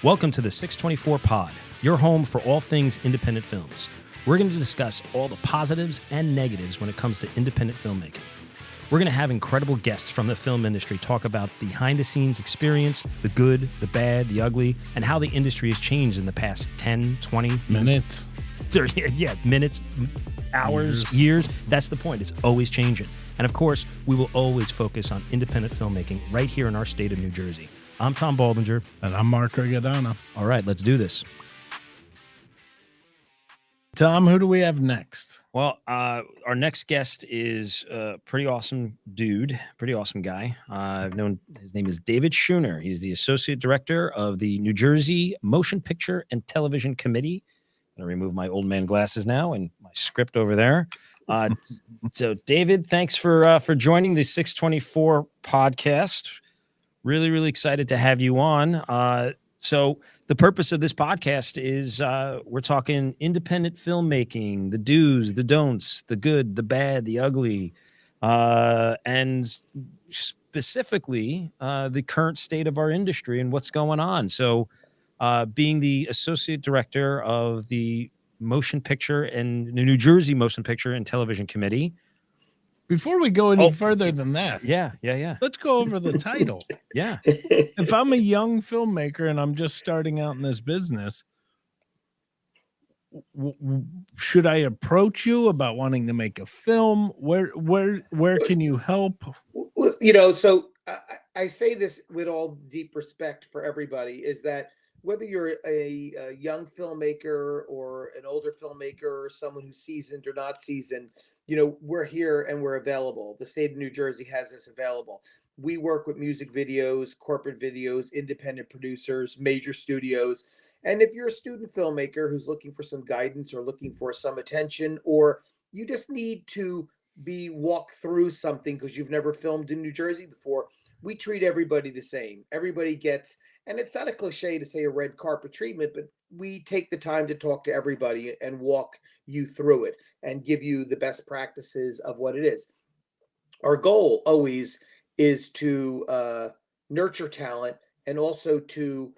Welcome to the 624 Pod, your home for all things independent films. We're going to discuss all the positives and negatives when it comes to independent filmmaking. We're going to have incredible guests from the film industry talk about behind-the-scenes experience, the good, the bad, the ugly, and how the industry has changed in the past 10, 20 minutes. 30, minutes, hours, years. That's the point. It's always changing. And of course, we will always focus on independent filmmaking right here in our state of New Jersey. I'm Tom Baldinger. And I'm Mark Riccadonna. All right, let's do this. Tom, who do we have next? Well, our next guest is a pretty awesome dude, pretty awesome guy. I've known his name is David Schoner. He's the Associate Director of the New Jersey Motion Picture and Television Committee. I'm going to remove my old man glasses now and my script over there. So, David, thanks for joining the 624 podcast. Really, really excited to have you on. So the purpose of this podcast is we're talking independent filmmaking, the do's, the don'ts, the good, the bad, the ugly, and specifically the current state of our industry and what's going on. So being the Associate Director of the Motion Picture and the New Jersey Motion Picture and Television Committee. Before we go any further than that, let's go over the title. Yeah. If I'm a young filmmaker and I'm just starting out in this business, should I approach you about wanting to make a film? Where can you help? You know, so I say this with all deep respect for everybody, is that whether you're a young filmmaker or an older filmmaker or someone who's seasoned or not seasoned, you know, we're here and we're available. The state of New Jersey has us available. We work with music videos, corporate videos, independent producers, major studios. And if you're a student filmmaker who's looking for some guidance or looking for some attention, or you just need to be walked through something because you've never filmed in New Jersey before, we treat everybody the same. Everybody gets, and it's not a cliche to say a red carpet treatment, but we take the time to talk to everybody and walk you through it and give you the best practices of what it is. Our goal always is to nurture talent and also to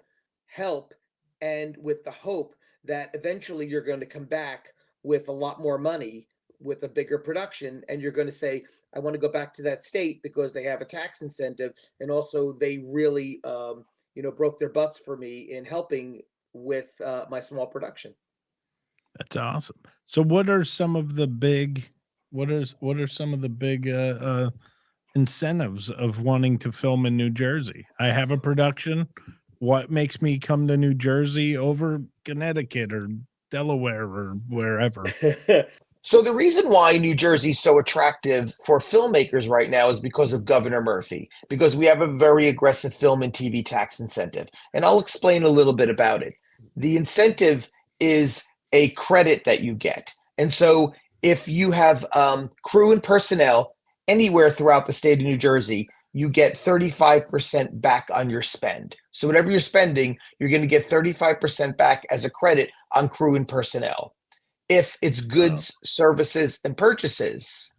help, and with the hope that eventually you're going to come back with a lot more money, with a bigger production, and you're going to say, I want to go back to that state because they have a tax incentive, and also they really broke their butts for me in helping with my small production. That's awesome. So what are some of the big incentives of wanting to film in New Jersey? I have a production. What makes me come to New Jersey over Connecticut or Delaware or wherever? So the reason why New Jersey is so attractive for filmmakers right now is because of Governor Murphy, because we have a very aggressive film and TV tax incentive. And I'll explain a little bit about it. The incentive is a credit that you get. And so if you have crew and personnel anywhere throughout the state of New Jersey, you get 35% back on your spend. So whatever you're spending, you're going to get 35% back as a credit on crew and personnel. If it's goods, services, and purchases,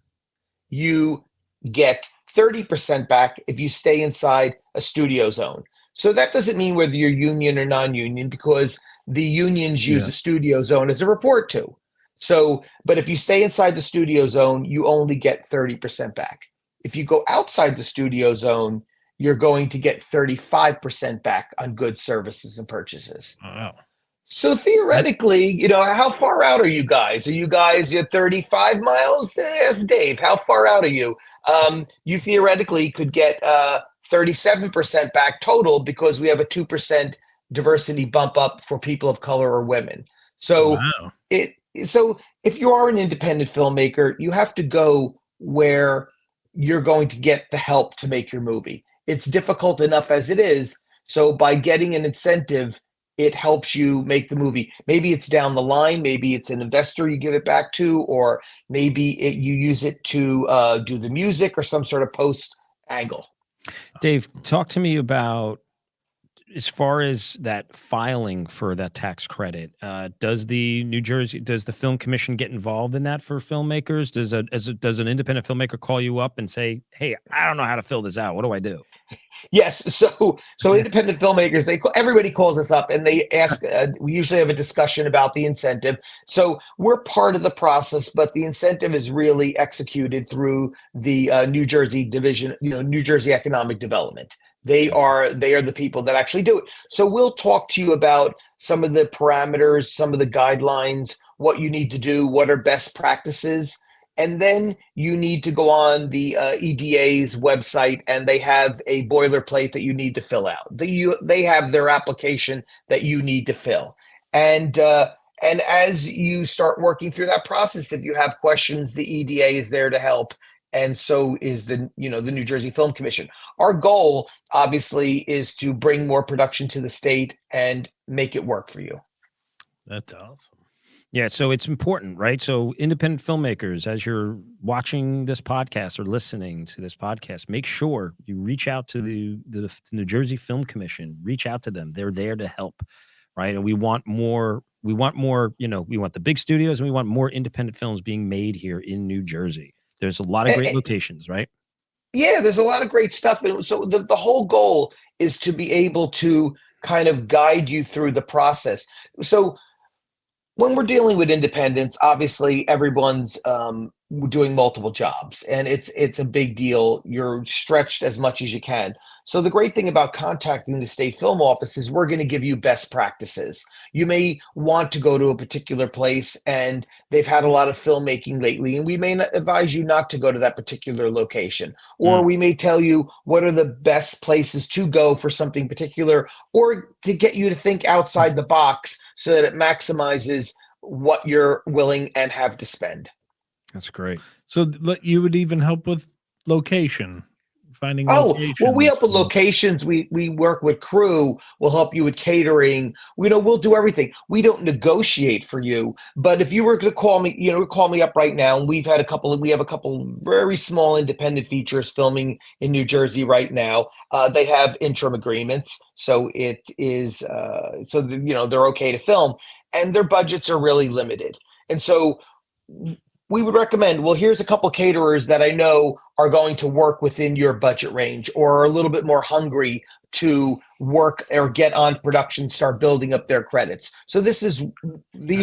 you get 30% back if you stay inside a studio zone. So that doesn't mean whether you're union or non-union, because the unions use a studio zone as a report to. So, but if you stay inside the studio zone, you only get 30% back. If you go outside the studio zone, you're going to get 35% back on goods, services, and purchases. Wow. So theoretically, you know, how far out are you guys? Are you guys at 35 miles? Yes, Dave. How far out are you? You theoretically could get 37% back total because we have a 2% diversity bump up for people of color or women. So so if you are an independent filmmaker, you have to go where you're going to get the help to make your movie. It's difficult enough as it is. So by getting an incentive, it helps you make the movie. Maybe it's down the line. Maybe it's an investor you give it back to, or maybe you use it to do the music or some sort of post angle. Dave, talk to me about as far as that filing for that tax credit, does the Film Commission get involved in that for filmmakers? Does an independent filmmaker call you up and say, "Hey, I don't know how to fill this out. What do I do?" Yes. So independent filmmakers, everybody calls us up and they ask. We usually have a discussion about the incentive. So we're part of the process, but the incentive is really executed through the New Jersey division. New Jersey Economic Development. They are the people that actually do it. So we'll talk to you about some of the parameters, some of the guidelines, what you need to do, what are best practices. And then you need to go on the EDA's website, and they have a boilerplate that you need to fill out. They have their application that you need to fill. And as you start working through that process, if you have questions, the EDA is there to help. And so is the New Jersey Film Commission. Our goal, obviously, is to bring more production to the state and make it work for you. That's awesome. Yeah, so it's important, right? So independent filmmakers, as you're watching this podcast or listening to this podcast, make sure you reach out to the New Jersey Film Commission. Reach out to them. They're there to help, right? And we want more. We want the big studios, and we want more independent films being made here in New Jersey. There's a lot of great locations, right? Yeah, there's a lot of great stuff. And so the whole goal is to be able to kind of guide you through the process. So when we're dealing with independents, obviously everyone's doing multiple jobs, and it's a big deal. You're stretched as much as you can. So the great thing about contacting the state film office is we're going to give you best practices. You may want to go to a particular place, and they've had a lot of filmmaking lately, and we may not advise you not to go to that particular location. Or we may tell you what are the best places to go for something particular, or to get you to think outside the box so that it maximizes what you're willing and have to spend. That's great. So you would even help with location, finding Oh, locations. well, we help with locations. We work with crew. We'll help you with catering. We'll do everything. We don't negotiate for you. But if you were to call me up right now, and we have a couple very small independent features filming in New Jersey right now. They have interim agreements, so it is they're okay to film, and their budgets are really limited. And so we would recommend, well, here's a couple caterers that I know are going to work within your budget range, or are a little bit more hungry to work or get on production, start building up their credits. So these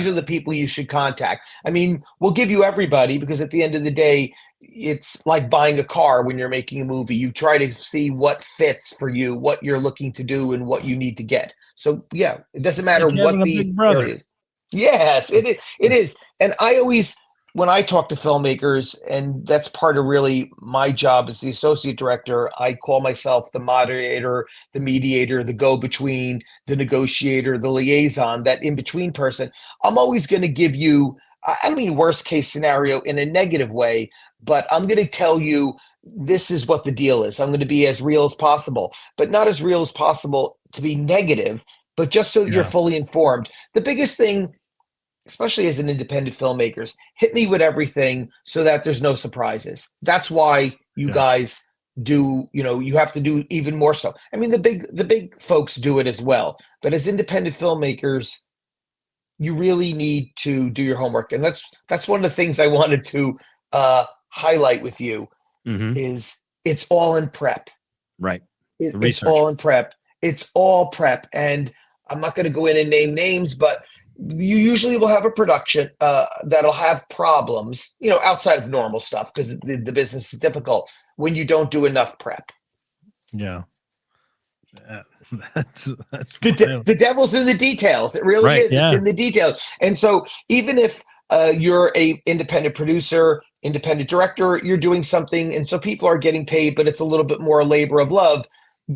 are the people you should contact. I mean, we'll give you everybody, because at the end of the day, it's like buying a car. When you're making a movie, you try to see what fits for you, what you're looking to do, and what you need to get. So yeah, it doesn't matter what the area is. Yes, it is. And I always, when I talk to filmmakers, and that's part of really my job as the associate director, I call myself the moderator, the mediator, the go-between, the negotiator, the liaison, that in-between person. I'm always going to give you, I don't mean worst case scenario in a negative way, but I'm going to tell you this is what the deal is. I'm going to be as real as possible, but not as real as possible to be negative, but just so that you're fully informed. The biggest thing, especially as an independent filmmakers, hit me with everything so that there's no surprises. That's why you guys do, you have to do even more so. I mean, the big folks do it as well, but as independent filmmakers, you really need to do your homework. And that's one of the things I wanted to highlight with you is it's all in prep. Right. It's all in prep. It's all prep. And I'm not going to go in and name names, but you usually will have a production that'll have problems, outside of normal stuff, because the business is difficult when you don't do enough prep. Yeah. That's the devil's in the details. It really is. Yeah. It's in the details. And so even if you're a independent producer, independent director, you're doing something, and so people are getting paid, but it's a little bit more a labor of love.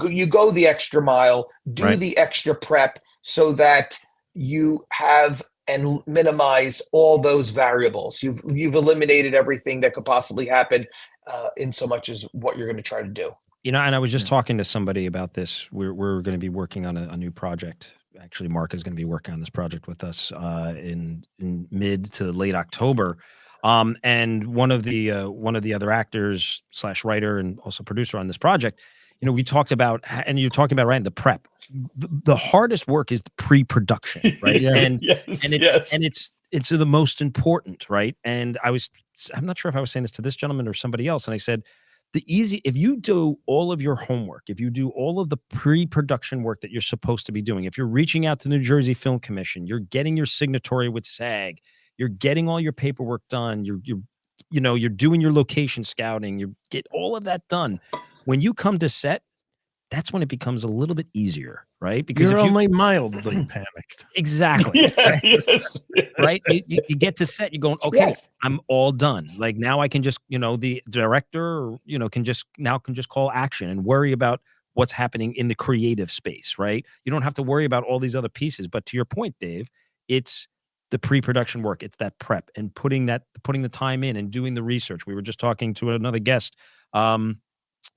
You go the extra mile, do the extra prep, so that you have and minimize all those variables. You've eliminated everything that could possibly happen in so much as what you're going to try to do. And I was just talking to somebody about this. We're going to be working on a new project. Actually, Mark is going to be working on this project with us in mid to late October. And one of the other actors / writer and also producer on this project, you know, we talked about, and you're talking about, right, the prep. The hardest work is the pre-production, right? Yeah. And Yes, and yes. it's the most important, right? And I'm not sure if I was saying this to this gentleman or somebody else, and I said, if you do all of your homework, if you do all of the pre-production work that you're supposed to be doing, if you're reaching out to the New Jersey Film Commission, you're getting your signatory with SAG, you're getting all your paperwork done, you're doing your location scouting, you get all of that done. When you come to set, that's when it becomes a little bit easier, right? Because You're if you only mildly panicked. exactly, Yeah, right? yes, yes. Right? You get to set, you're going, okay, Yes. I'm all done. Like now I can just, the director, can just call action and worry about what's happening in the creative space, right? You don't have to worry about all these other pieces. But to your point, Dave, it's the pre-production work, it's that prep and putting the time in and doing the research. We were just talking to another guest.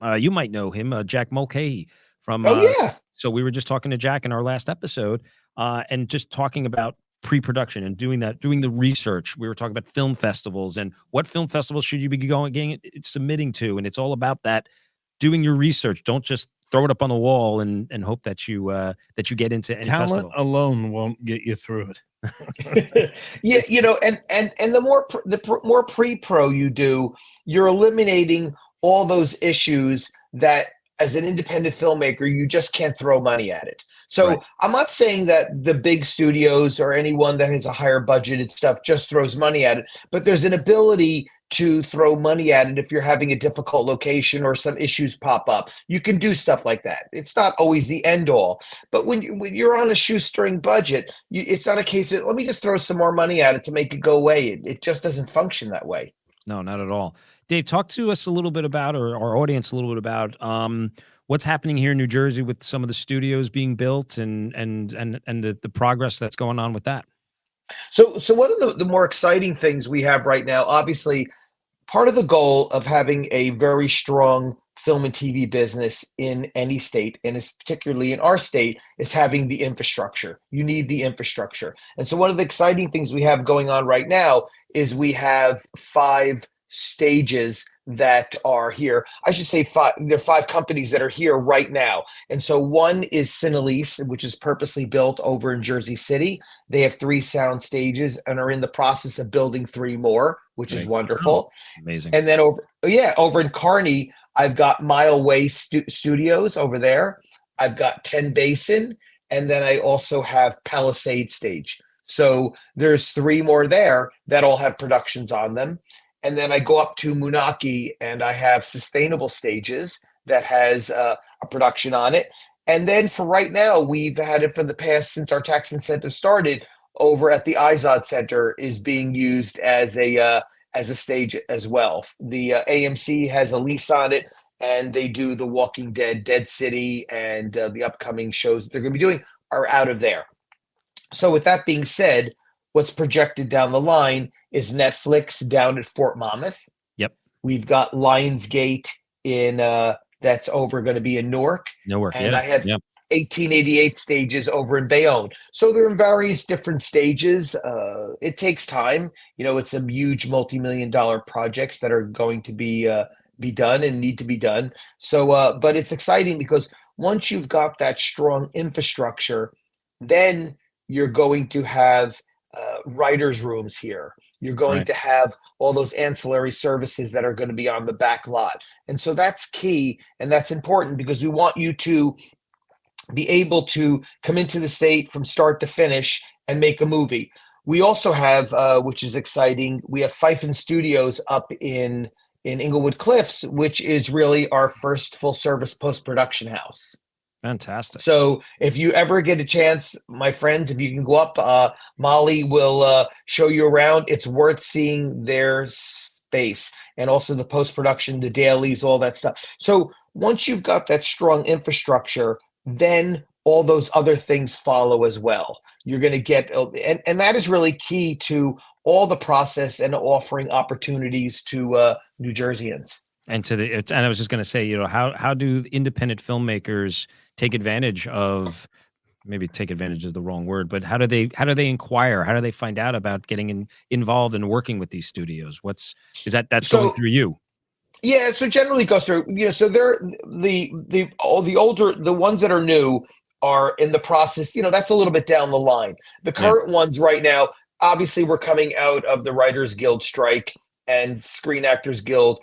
You might know him, Jack Mulcahy from. Oh yeah. So we were just talking to Jack in our last episode, and just talking about pre-production and doing the research. We were talking about film festivals and what film festivals should you be submitting to, and it's all about that, doing your research. Don't just throw it up on the wall and hope that you get into any Talent festival. alone won't get you through it. Yeah, and the more pre-pro you do, you're eliminating all those issues that as an independent filmmaker you just can't throw money at it. So Right. I'm not saying that the big studios or anyone that has a higher budgeted stuff just throws money at it, but there's an ability to throw money at it if you're having a difficult location or some issues pop up. You can do stuff like that. It's not always the end all, but when you're on a shoestring budget, it's not a case of let me just throw some more money at it to make it go away. It just doesn't function that way. No, not at all. Dave, talk to us a little bit about, or our audience a little bit about, what's happening here in New Jersey with some of the studios being built and the progress that's going on with that. So one of the more exciting things we have right now, obviously, part of the goal of having a very strong film and TV business in any state, and is particularly in our state, is having the infrastructure. You need the infrastructure. And so one of the exciting things we have going on right now is we have 5 stages that are here. I should say 5. There are 5 companies that are here right now. And so one is Cinelise, which is purposely built over in Jersey City. They have 3 sound stages and are in the process of building 3 more, which is Right. wonderful. Amazing. And then over in Kearney, I've got Mile Way Studios over there. I've got 10 Basin, and then I also have Palisade Stage. So there's 3 more there that all have productions on them. And then I go up to Moonachie, and I have Sustainable Stages that has a production on it. And then for right now, we've had it for the past, since our tax incentive started, over at the IZOD Center is being used as a stage as well. The AMC has a lease on it, and they do The Walking Dead, Dead City, and the upcoming shows that they're going to be doing are out of there. So with that being said, what's projected down the line is Netflix down at Fort Monmouth. Yep. We've got Lionsgate in that's over going to be in Newark. Newark. And Yeah. I have Yep. 1888 stages over in Bayonne. So they're in various different stages. It takes time. It's a huge multi-million-dollar projects that are going to be done and need to be done. So, but it's exciting because once you've got that strong infrastructure, then you're going to have writers' rooms here. You're going Right. to have all those ancillary services that are going to be on the back lot. And so that's key, and that's important because we want you to be able to come into the state from start to finish and make a movie. We also have, which is exciting, we have Fifen Studios up in Inglewood Cliffs, which is really our first full-service post-production house. Fantastic. So if you ever get a chance, my friends, if you can go up, Molly will show you around. It's worth seeing their space and also the post-production, the dailies, all that stuff. So once you've got that strong infrastructure, then all those other things follow as well. You're going to get, and that is really key to all the process and offering opportunities to New Jerseyans. And I was just going to say, how do independent filmmakers take advantage of, maybe take advantage is the wrong word, but how do they inquire? How do they find out about getting involved and working with these studios? That's going through you? Yeah, so generally it goes through, so they're all the older, the ones that are new are in the process, that's a little bit down the line. The Yeah. current ones right now, obviously we're coming out of the Writers Guild strike, and Screen Actors Guild,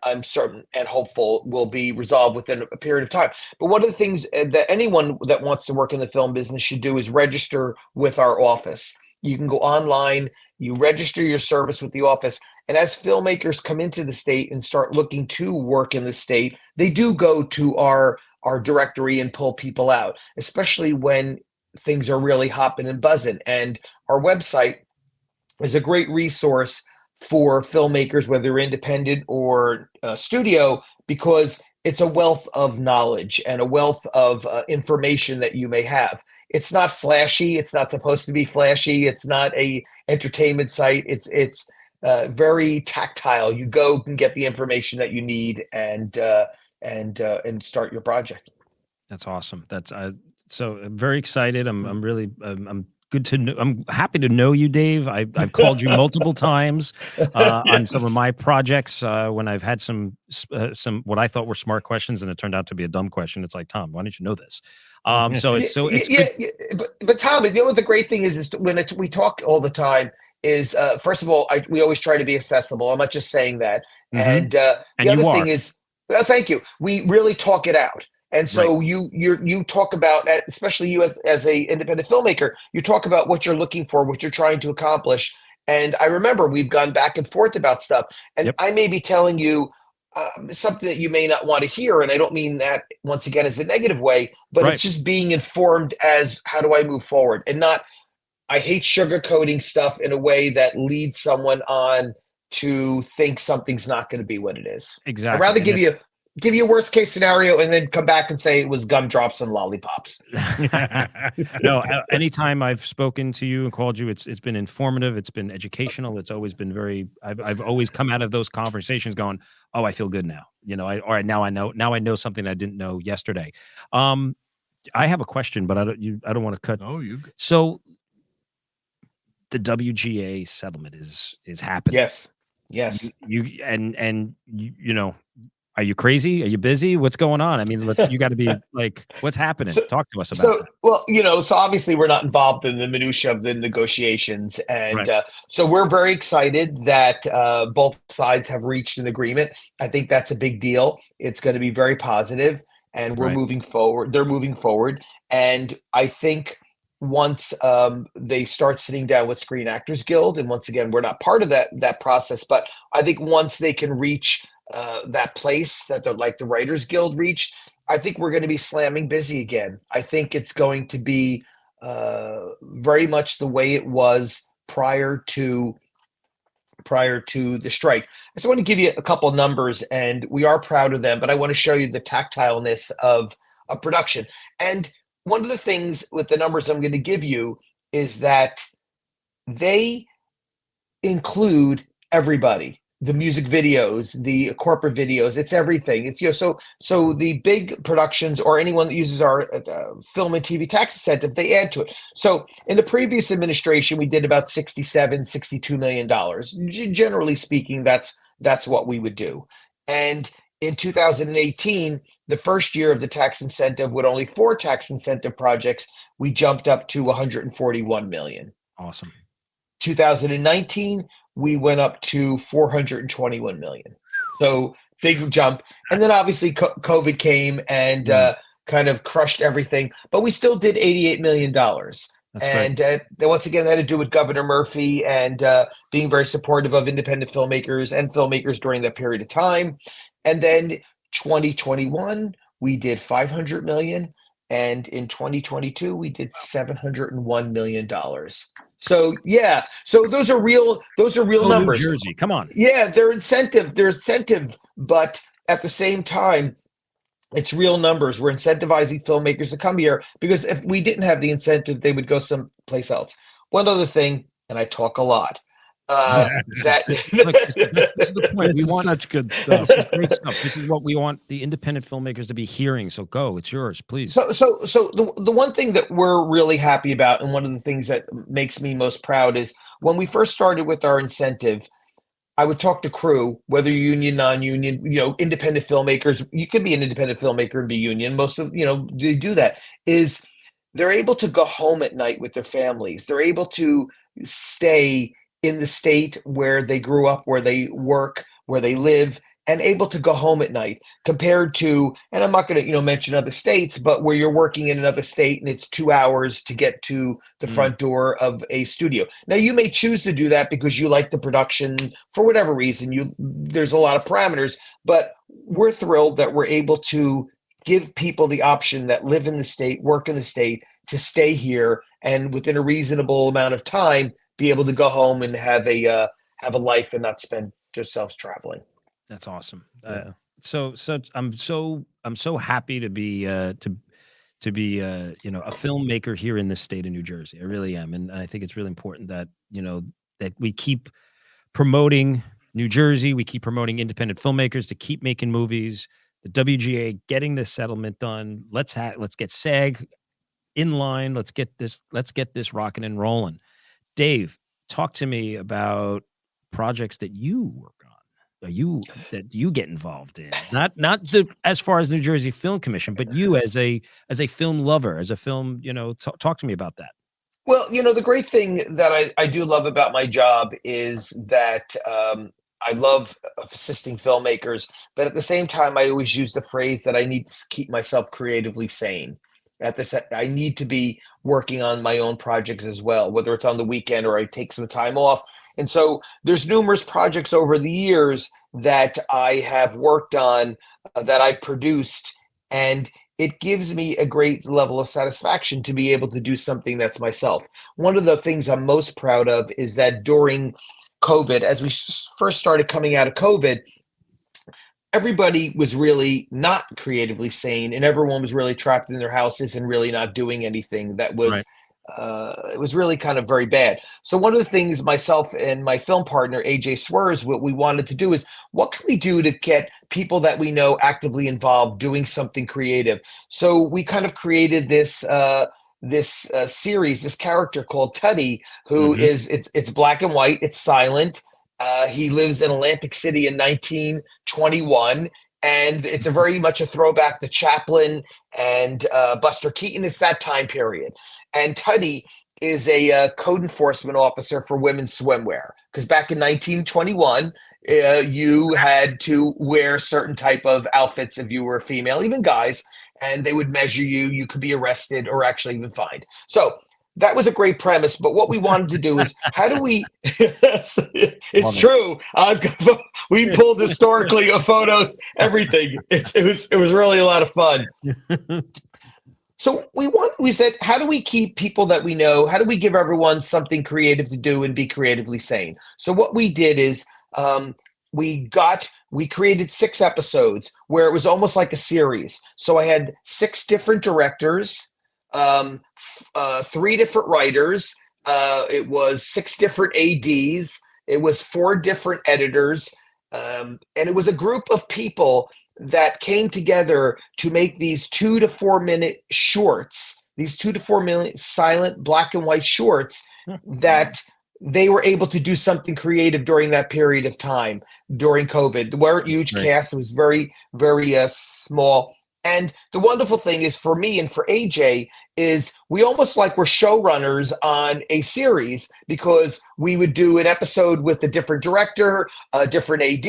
I'm certain and hopeful will be resolved within a period of time. But one of the things that anyone that wants to work in the film business should do is register with our office. You can go online, you register your service with the office, and as filmmakers come into the state and start looking to work in the state, they do go to our directory and pull people out, especially when things are really hopping and buzzing. And our website is a great resource for filmmakers, whether independent or studio, because it's a wealth of knowledge and a wealth of information that you may have. It's not flashy. It's not supposed to be flashy. It's not a entertainment site. It's very tactile. You go and get the information that you need, and start your project. That's awesome. So I'm very excited. I'm really I'm good to know. I'm happy to know you, Dave. I've called you multiple times on some of my projects when I've had some what I thought were smart questions, and it turned out to be a dumb question. It's like, Tom, why don't you know this? So it's yeah, good. but Tom, what the great thing is we talk all the time is first of all, we always try to be accessible. I'm not just saying that. And the And other you thing are. is, thank you. We really talk it out. And so you talk about, especially you as a independent filmmaker, you talk about what you're looking for, what you're trying to accomplish. And I remember we've gone back and forth about stuff, and Yep. I may be telling you something that you may not want to hear, and I don't mean that once again as a negative way, but Right. it's just being informed as how do I move forward, and not. I hate sugarcoating stuff in a way that leads someone on to think something's not going to be what it is. I'd Exactly. rather And give you a worst case scenario and then come back and say it was gumdrops and lollipops. No, anytime I've spoken to you and called you, it's been informative. It's been educational. It's always been very. I've always come out of those conversations going, "Oh, I feel good now." All right, now I know. Now I know something I didn't know yesterday. I have a question, but I don't want to cut. Oh, So the WGA settlement is happening. Yes. Are you crazy? Are you busy? What's going on? I mean, you got to be like, what's happening? Talk to us about that. Well, so obviously we're not involved in the minutia of the negotiations, and Right. so we're very excited that both sides have reached an agreement. I think that's a big deal. It's going to be very positive, and we're Right. moving forward. They're moving forward, and I think once they start sitting down with Screen Actors Guild, and once again, we're not part of that process, but I think once they can reach that place that they're like the Writers Guild reached, I think we're going to be slamming busy again. I think it's going to be very much the way it was prior to the strike. I just want to give you a couple numbers, and we are proud of them, but I want to show you the tactileness of production. And one of the things with the numbers I'm going to give you is that they include everybody. The music videos, the corporate videos, it's everything. It's so the big productions or anyone that uses our film and TV tax incentive, they add to it. So in the previous administration, we did about $62 million. Generally speaking, that's what we would do. And in 2018, the first year of the tax incentive with only 4 tax incentive projects, we jumped up to 141 million. Awesome. 2019, we went up to 421 million. So big jump. And then obviously COVID came and kind of crushed everything, but we still did $88 million. That's and once again, that had to do with Governor Murphy and being very supportive of independent filmmakers and filmmakers during that period of time. And then 2021, we did 500 million. And in 2022, we did $701 million. So yeah, so those are real numbers. New Jersey, come on. Yeah, they're incentive, but at the same time, it's real numbers. We're incentivizing filmmakers to come here because if we didn't have the incentive, they would go someplace else. One other thing, and I talk a lot. This is the point. We want such good stuff. This is great stuff. This is what we want the independent filmmakers to be hearing. So go, it's yours, please. So the one thing that we're really happy about, and one of the things that makes me most proud is when we first started with our incentive, I would talk to crew, whether union, non-union, independent filmmakers. You can be an independent filmmaker and be union. Most of, they do that. Is they're able to go home at night with their families. They're able to stay in the state where they grew up, where they work, where they live, and able to go home at night compared to, and I'm not going to, mention other states, but where you're working in another state and it's 2 hours to get to the front door of a studio. Now, you may choose to do that because you like the production for whatever reason. There's a lot of parameters, but we're thrilled that we're able to give people the option that live in the state, work in the state, to stay here and within a reasonable amount of time be able to go home and have a life and not spend themselves traveling. That's awesome. Yeah. So I'm so happy to be a filmmaker here in this state of New Jersey. I really am, and I think it's really important that that we keep promoting New Jersey. We keep promoting independent filmmakers to keep making movies. The WGA getting this settlement done. Let's get SAG in line. Let's get this rocking and rolling. Dave, talk to me about projects that you work on. That you get involved in, not as far as New Jersey Film Commission, but you as a film lover, as a film, talk to me about that. Well, the great thing that I do love about my job is that I love assisting filmmakers, but at the same time, I always use the phrase that I need to keep myself creatively sane. I need to be working on my own projects as well, whether it's on the weekend or I take some time off. And so there's numerous projects over the years that I have worked on, that I've produced, and it gives me a great level of satisfaction to be able to do something that's myself. One of the things I'm most proud of is that during COVID, as we first started coming out of COVID, everybody was really not creatively sane and everyone was really trapped in their houses and really not doing anything. That was Right. It was really kind of very bad. So one of the things myself and my film partner AJ Swears, what we wanted to do is, what can we do to get people that we know actively involved doing something creative? So we kind of created this series, this character called Tuddy, who is it's black and white, it's silent. He lives in Atlantic City in 1921, and it's a very much a throwback to Chaplin and Buster Keaton. It's that time period. And Tuddy is a code enforcement officer for women's swimwear, because back in 1921, you had to wear certain type of outfits if you were a female, even guys, and they would measure you. You could be arrested or actually even fined. So that was a great premise, but what we wanted to do is, how do we? It's true. We pulled historically photos, everything. It was really a lot of fun. So we said, how do we keep people that we know? How do we give everyone something creative to do and be creatively sane? So what we did is, we created 6 episodes where it was almost like a series. So I had 6 different directors. 3 different writers. It was 6 different ADs. It was 4 different editors. And it was a group of people that came together to make these 2 to 4 minute shorts, these 2 to 4 minute silent black and white shorts that they were able to do something creative during that period of time during COVID. There weren't huge casts. It was very, very small. And the wonderful thing is, for me and for AJ, is we almost like we're showrunners on a series, because we would do an episode with a different director, a different AD,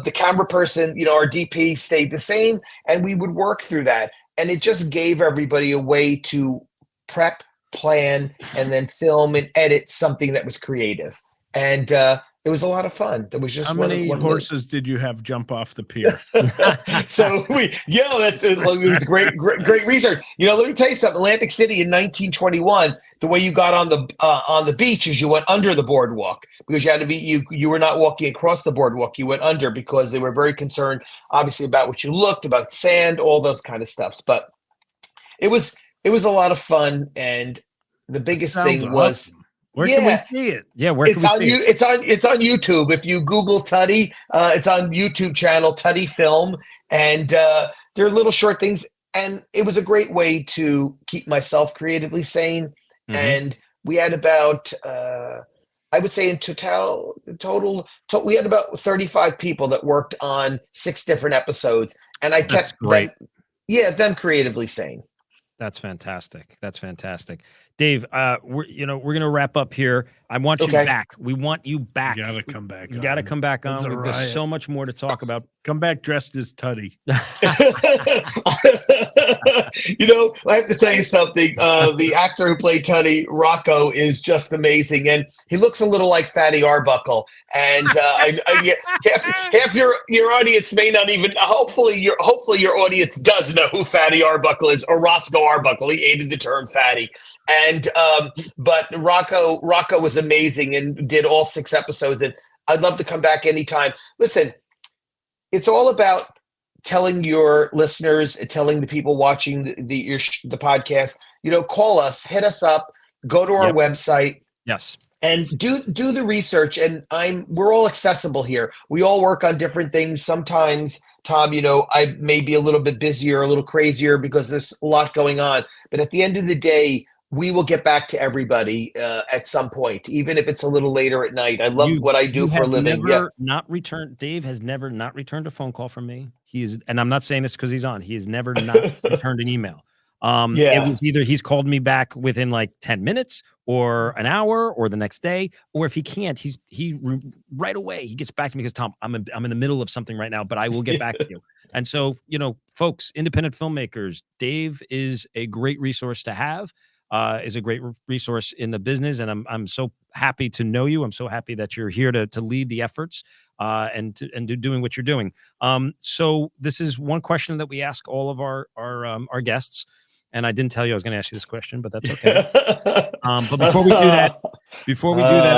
the camera person, our DP stayed the same, and we would work through that. And it just gave everybody a way to prep, plan, and then film and edit something that was creative. And it was a lot of fun. There was just how many horses did you have jump off the pier? So it was great research. Let me tell you something. Atlantic City in 1921, the way you got on the beach is you went under the boardwalk, because you had to be you were not walking across the boardwalk. You went under, because they were very concerned, obviously, about what you looked, about sand, all those kind of stuffs. But it was a lot of fun, and the biggest thing was. Awesome. Where can we see it? Yeah, where can we see it? It's on YouTube. If you Google Tuddy, it's on YouTube channel, Tuddy Film, and they're little short things. And it was a great way to keep myself creatively sane. And we had about I would say in total, we had about 35 people that worked on 6 different episodes, and I That's kept great. them creatively sane. That's fantastic. That's fantastic. Dave, we're gonna wrap up here. I want you Okay. back. We want you back. You gotta come back. You gotta come back It's on. a There's riot. so much more to talk about. Come back dressed as Tuddy. You know, I have to tell you something. The actor who played Tony, Rocco, is just amazing, and he looks a little like Fatty Arbuckle. And half your audience may not even. Hopefully your audience does know who Fatty Arbuckle is, or Roscoe Arbuckle. He hated the term fatty, and but Rocco was amazing and did all 6 episodes. And I'd love to come back anytime. Listen, it's all about telling your listeners, telling the people watching the podcast, call us, hit us up, go to our website. Yes. And do the research. And we're all accessible here. We all work on different things. Sometimes, Tom, I may be a little bit busier, a little crazier because there's a lot going on. But at the end of the day, we will get back to everybody at some point, even if it's a little later at night. I love what I do for a living. Dave has never not returned a phone call from me. And I'm not saying this because he's on. He has never not returned an email. It was either he's called me back within like 10 minutes or an hour or the next day, or if he can't, he right away he gets back to me because, Tom, I'm in the middle of something right now, but I will get back to you. And so, folks, independent filmmakers, Dave is a great resource to have. Is a great resource in the business, and I'm so happy to know you. I'm so happy that you're here to lead the efforts and doing what you're doing. So this is one question that we ask all of our guests, and I didn't tell you I was going to ask you this question, but that's okay. But before we do that,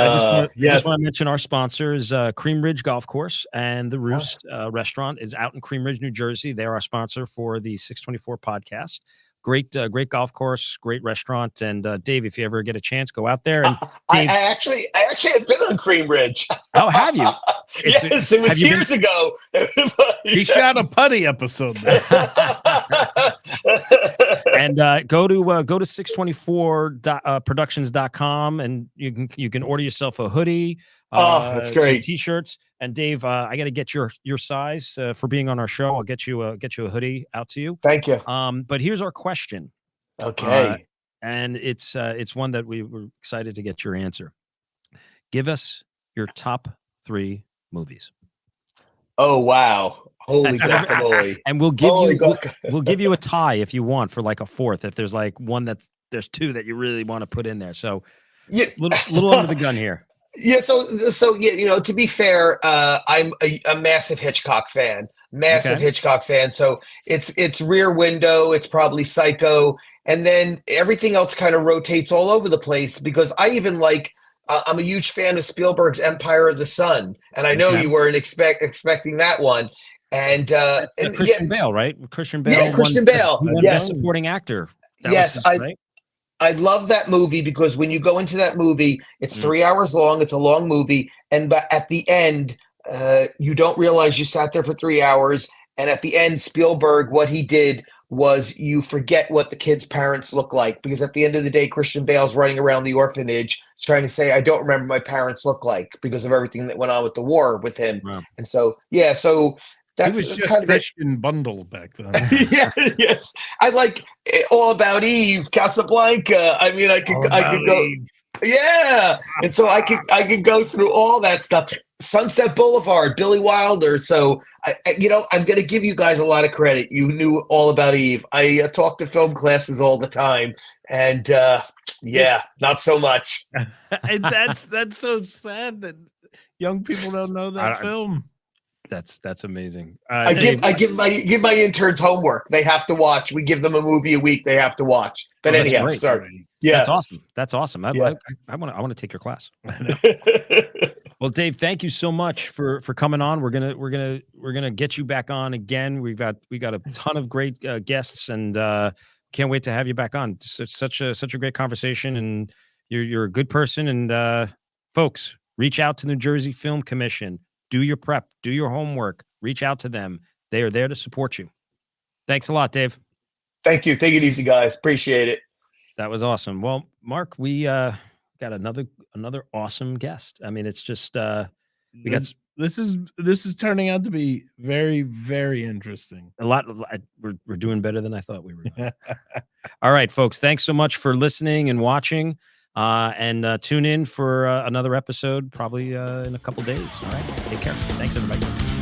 I just want to mention our sponsors, Cream Ridge Golf Course and the Roost Restaurant is out in Cream Ridge, New Jersey. They're our sponsor for the 624 podcast. Great golf course, great restaurant, and Dave, if you ever get a chance, go out there. And Dave, I actually have been on Cream Ridge. Oh, have you? Yes, it was years ago. He shot a putty episode there. And go to 624productions.com and you can order yourself a hoodie. That's great. Some t-shirts. And Dave, I got to get your size for being on our show. I'll get you a hoodie out to you. Thank you. But here's our question. Okay. And it's one that we were excited to get your answer. Give us your top 3 movies. Oh wow! Holy guacamole! And we'll give you a tie if you want for like a 4th. If there's like one there's 2 that you really want to put in there. So little under the gun here. Yeah. So to be fair, I'm a massive Hitchcock fan. Hitchcock fan. So it's Rear Window. It's probably Psycho, and then everything else kind of rotates all over the place because I even like. I'm a huge fan of Spielberg's Empire of the Sun, and I know you weren't expecting that one. And Christian Bale, right? Christian Bale. Yeah, Christian Bale. Best supporting actor. I love that movie because when you go into that movie, it's 3 hours long. It's a long movie, but at the end, you don't realize you sat there for 3 hours. And at the end, Spielberg, what he did was you forget what the kids' parents look like because at the end of the day, Christian Bale's running around the orphanage trying to say, I don't remember my parents look like because of everything that went on with the war with him. Wow. And so, so that's just kind of Christian Bundle back then. Yes. I like All About Eve, Casablanca. I mean, I could go. Eve. Yeah. And so I could go through all that stuff. Sunset Boulevard, Billy Wilder. So I'm going to give you guys a lot of credit. You knew all about Eve. I talk to film classes all the time, and not so much. That's so sad that young people don't know that film. That's amazing. I give my interns homework. They have to watch. We give them a movie a week. They have to watch. But anyhow, sorry. Yeah, that's awesome. I want to take your class. Well, Dave, thank you so much for coming on. We're gonna get you back on again. We got a ton of great guests, and can't wait to have you back on. Such a great conversation, and you're a good person. And folks, reach out to New Jersey Film Commission. Do your prep. Do your homework. Reach out to them. They are there to support you. Thanks a lot, Dave. Thank you. Take it easy, guys. Appreciate it. That was awesome. Well, Mark, we got got another awesome guest. I mean, it's just we got this is turning out to be very, very interesting. a lot. We're doing better than I thought we were. All right, folks. Thanks so much for listening and watching. And tune in for another episode, probably in a couple days. All right. Take care. Thanks, everybody.